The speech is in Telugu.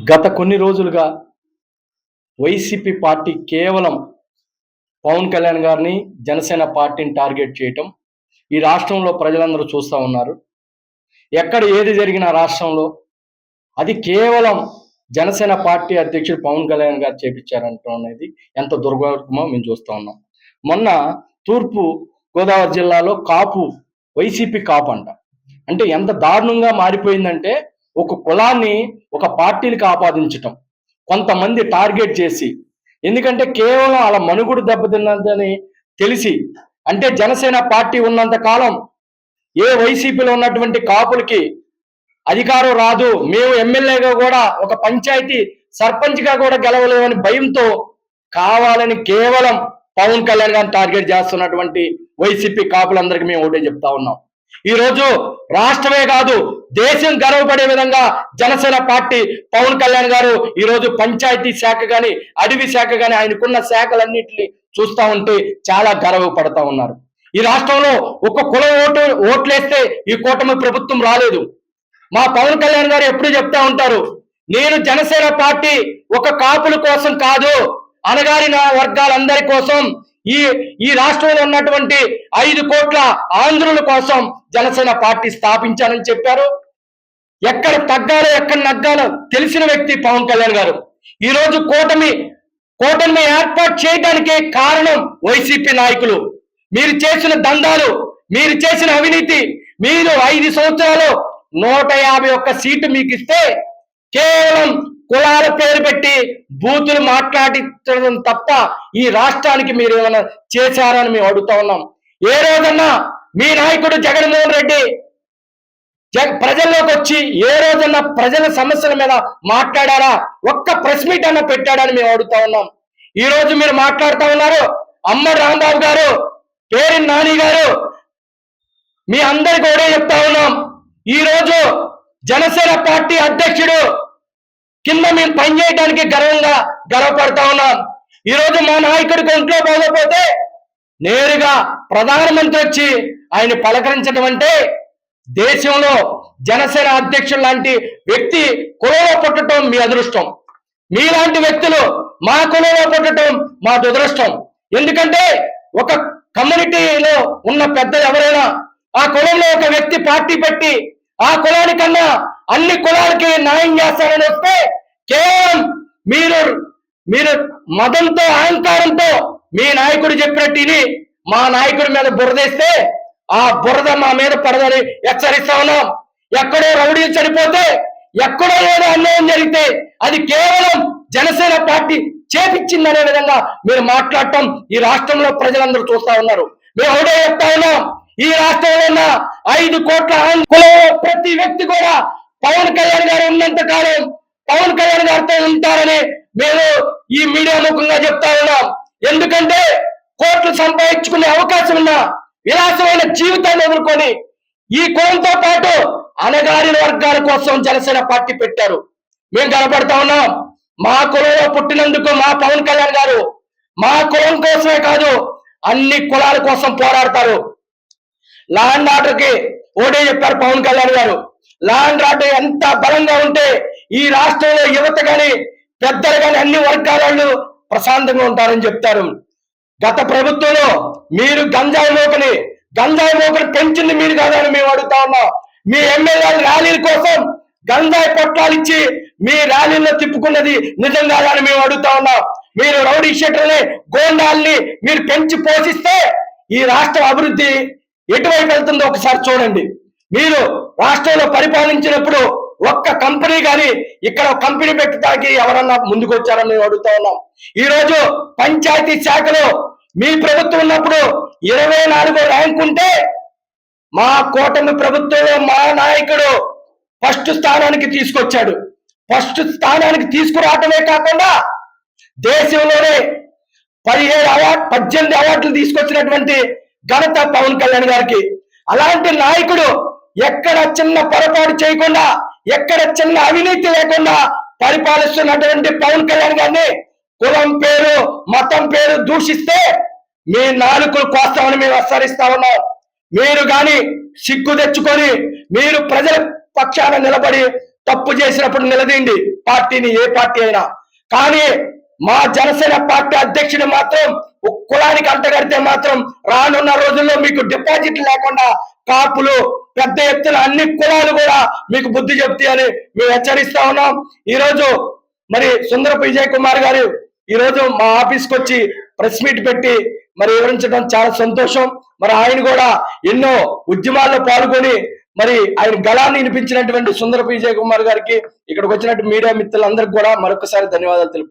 గత కొన్ని రోజులుగా వైసీపీ పార్టీ కేవలం పవన్ కళ్యాణ్ గారిని, జనసేన పార్టీని టార్గెట్ చేయటం ఈ రాష్ట్రంలో ప్రజలందరూ చూస్తూ ఉన్నారు. ఎక్కడ ఏది జరిగినా రాష్ట్రంలో అది కేవలం జనసేన పార్టీ అధ్యక్షుడు పవన్ కళ్యాణ్ గారు చేపించారంటం అనేది ఎంత దుర్మార్గమో మేము చూస్తూ ఉన్నాం. మొన్న తూర్పు గోదావరి జిల్లాలో కాపు, వైసీపీ కాపు అంటే ఎంత దారుణంగా మారిపోయిందంటే ఒక కులాన్ని ఒక పార్టీలకు ఆపాదించటం, కొంతమంది టార్గెట్ చేసి, ఎందుకంటే కేవలం అలా మనుగుడు దెబ్బతిన్నదని తెలిసి, అంటే జనసేన పార్టీ ఉన్నంత కాలం ఏ వైసీపీలో ఉన్నటువంటి కాపులకి అధికారం రాదు, మేము ఎమ్మెల్యేగా కూడా ఒక పంచాయతీ సర్పంచ్గా కూడా గెలవలేమని భయంతో కావాలని కేవలం పవన్ కళ్యాణ్ గారిని టార్గెట్ చేస్తున్నటువంటి వైసీపీ కాపులందరికీ మేము ఒకటే చెప్తా ఉన్నాం. ఈరోజు రాష్ట్రమే కాదు దేశం గర్వపడే విధంగా జనసేన పార్టీ పవన్ కళ్యాణ్ గారు ఈరోజు పంచాయతీ శాఖ కానీ, అడవి శాఖ కానీ, ఆయనకున్న శాఖలన్నింటినీ చూస్తూ ఉంటే చాలా గర్వపడతా ఉన్నారు. ఈ రాష్ట్రంలో ఒక కుల ఓట్లేస్తే ఈ కూటమి ప్రభుత్వం రాలేదు. మా పవన్ కళ్యాణ్ గారు ఎప్పుడు చెప్తా ఉంటారు, నేను జనసేన పార్టీ ఒక కాపుల కోసం కాదు, అణగారిన వర్గాలందరి కోసం, ఈ రాష్ట్రంలో ఉన్నటువంటి 5 కోట్ల ఆంధ్రుల కోసం జనసేన పార్టీ స్థాపించానని చెప్పారు. ఎక్కడ తగ్గాలో ఎక్కడ నగ్గాలో తెలిసిన వ్యక్తి పవన్ కళ్యాణ్ గారు. ఈరోజు కూటమి ఏర్పాటు చేయడానికి కారణం వైసీపీ నాయకులు. మీరు చేసిన దందాలు, మీరు చేసిన అవినీతి, మీరు 5 సంవత్సరాలు 151 సీటు మీకు ఇస్తే కేవలం కులాల పేరు పెట్టి బూతులు మాట్లాడించడం తప్ప ఈ రాష్ట్రానికి మీరు ఏమైనా చేశారని మేము అడుగుతా ఉన్నాం. ఏ రోజన్నా మీ నాయకుడు జగన్మోహన్ రెడ్డి ప్రజల్లోకి వచ్చి ఏ రోజన్నా ప్రజల సమస్యల మీద మాట్లాడారా? ఒక్క ప్రెస్ మీట్ అన్న పెట్టాడని మేము అడుగుతా ఉన్నాం. ఈ రోజు మీరు మాట్లాడుతూ ఉన్నారు, అమ్మర్ రాంబాబు గారు, పేరు నాని గారు, మీ అందరికి కూడా చెప్తా ఉన్నాం, ఈ రోజు జనసేన పార్టీ అధ్యక్షుడు కింద మేము పనిచేయడానికి గర్వపడతా ఉన్నాం. ఈరోజు మా నాయకుడికి ఒంట్లో బాగోపోతే నేరుగా ప్రధానమంత్రి వచ్చి ఆయన పలకరించడం అంటే దేశంలో జనసేన అధ్యక్షుడు లాంటి వ్యక్తి కులంలో పుట్టడం మీ అదృష్టం. మీలాంటి వ్యక్తులు మా కులంలో పుట్టడం మా దురదృష్టం. ఎందుకంటే ఒక కమ్యూనిటీలో ఉన్న పెద్దలు ఎవరైనా ఆ కులంలో ఒక వ్యక్తి పార్టీ పెట్టి ఆ కులానికన్నా అన్ని కులాలకి న్యాయం చేస్తారని వస్తే కేవలం మీరు మదంతో, అహంకారంతో మీ నాయకుడు చెప్పినట్టు ఇది మా నాయకుడి మీద బురదేస్తే ఆ బురద మా మీద పడదని హెచ్చరిస్తా ఉన్నాం. ఎక్కడో రౌడీలు చనిపోతే, ఎక్కడో ఏదో అన్యాయం జరిగితే అది కేవలం జనసేన పార్టీ చేపించిందనే విధంగా మీరు మాట్లాడటం ఈ రాష్ట్రంలో ప్రజలందరూ చూస్తా ఉన్నారు. మేము ఒకటే చెప్తా ఉన్నాం, ఈ రాష్ట్రంలో ఉన్న 5 కోట్ల ప్రతి వ్యక్తి కూడా పవన్ కళ్యాణ్ గారు ఉన్నంత కాలం పవన్ కళ్యాణ్ గారితో ఉంటారని మేము ఈ మీడియా ముఖంగా చెప్తా ఉన్నాం. ఎందుకంటే కోట్లు సంపాదించుకునే అవకాశం ఉన్న విలాసమైన జీవితాన్ని ఎదుర్కొని ఈ కులంతో పాటు అణగారిన వర్గాల కోసం జనసేన పార్టీ పెట్టారు. మేము కనపడతా ఉన్నాం. మా కులంలో పుట్టినందుకు మా పవన్ కళ్యాణ్ గారు మా కులం కోసమే కాదు అన్ని కులాల కోసం పోరాడతారు. లా అండ్ ఆర్డర్కి ఓడే చెప్పారు పవన్ కళ్యాణ్ గారు. లా అండ్ ఆర్డర్ ఎంత బలంగా ఉంటే ఈ రాష్ట్రంలో యువత కానీ, పెద్దలు కానీ, అన్ని వర్గాల వాళ్ళు ప్రశాంతంగా ఉంటారని చెప్తారు. గత ప్రభుత్వంలో మీరు గంజాయి మోకని పెంచింది మీరు కాదని మేము అడుగుతా ఉన్నాం. మీ ఎమ్మెల్యేల ర్యాలీల కోసం గంజాయి పొట్లాలు ఇచ్చి మీ ర్యాలీల్లో తిప్పుకున్నది నిజం కాదని మేము అడుగుతా ఉన్నాం. మీరు రౌడీ షీటర్ని, గోండాల్ని మీరు పెంచి పోషిస్తే ఈ రాష్ట్ర అభివృద్ధి ఎటువైపు వెళ్తుందో ఒకసారి చూడండి. మీరు రాష్ట్రంలో పరిపాలించినప్పుడు ఒక్క కంపెనీ కానీ ఇక్కడ కంపెనీ పెట్టడానికి ఎవరన్నా ముందుకు వచ్చారని మేము అడుగుతా ఉన్నాం. ఈ రోజు పంచాయతీ శాఖలో మీ ప్రభుత్వం ఉన్నప్పుడు 24వ ర్యాంక్ ఉంటే మా కూటమి ప్రభుత్వంలో మా నాయకుడు ఫస్ట్ స్థానానికి తీసుకొచ్చాడు. ఫస్ట్ స్థానానికి తీసుకురావటమే కాకుండా దేశంలోనే 18 అవార్డులు తీసుకొచ్చినటువంటి ఘనత పవన్ కళ్యాణ్ గారికి. అలాంటి నాయకుడు ఎక్కడ చిన్న పొరపాటు చేయకుండా, ఎక్కడ చిన్న అవినీతి లేకుండా పరిపాలిస్తున్నటువంటి పవన్ కళ్యాణ్ గారిని కులం పేరు, మతం పేరు దూషిస్తే మీ నాలుకలు కోస్తామని మేము హెచ్చరిస్తా ఉన్నాం. మీరు కానీ సిగ్గు తెచ్చుకొని మీరు ప్రజల పక్షాన నిలబడి తప్పు చేసినప్పుడు నిలదీయండి పార్టీని, ఏ పార్టీ అయినా. కానీ మా జనసేన పార్టీ అధ్యక్షుడు మాత్రం కులానికి అంటగడితే మాత్రం రానున్న రోజుల్లో మీకు డిపాజిట్ లేకుండా కాపులు పెద్ద ఎత్తున అన్ని కులాలు కూడా మీకు బుద్ధి చెప్తాయని మేము హెచ్చరిస్తా ఉన్నాం. ఈరోజు మరి సుందరపు విజయ్ కుమార్ గారు ఈరోజు మా ఆఫీస్కి వచ్చి ప్రెస్ మీట్ పెట్టి మరి వివరించడం చాలా సంతోషం. మరి ఆయన కూడా ఎన్నో ఉద్యమాల్లో పాల్గొని మరి ఆయన గళాన్ని వినిపించినటువంటి సుందరపు విజయ్ కుమార్ గారికి, ఇక్కడికి వచ్చినట్టు మీడియా మిత్రులందరికీ కూడా మరొకసారి ధన్యవాదాలు తెలుపు.